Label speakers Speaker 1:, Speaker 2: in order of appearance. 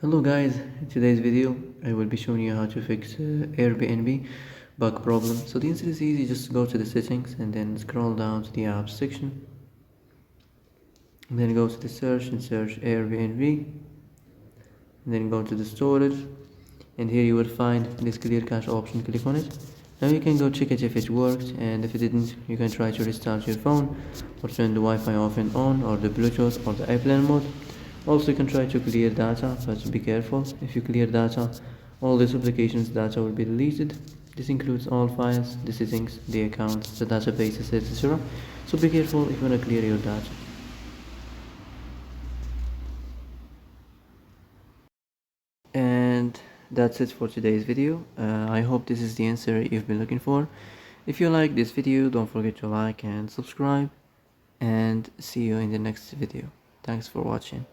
Speaker 1: Hello guys, in today's video I will be showing you how to fix Airbnb bug problem. So the answer is easy, just go to the settings and then scroll down to the apps section. And then go to the search and search Airbnb. And then go to the storage. And here you will find this clear cache option, click on it. Now you can go check it if it worked, and if it didn't, you can try to restart your phone or turn the Wi-Fi off and on, or the Bluetooth or the airplane mode. Also, you can try to clear data, but be careful. If you clear data, all this application's data will be deleted. This includes all files, the settings, the accounts, the databases, etc. So be careful if you want to clear your data. And that's it for today's video. I hope this is the answer you've been looking for. If you like this video, don't forget to like and subscribe, and see you in the next video. Thanks for watching.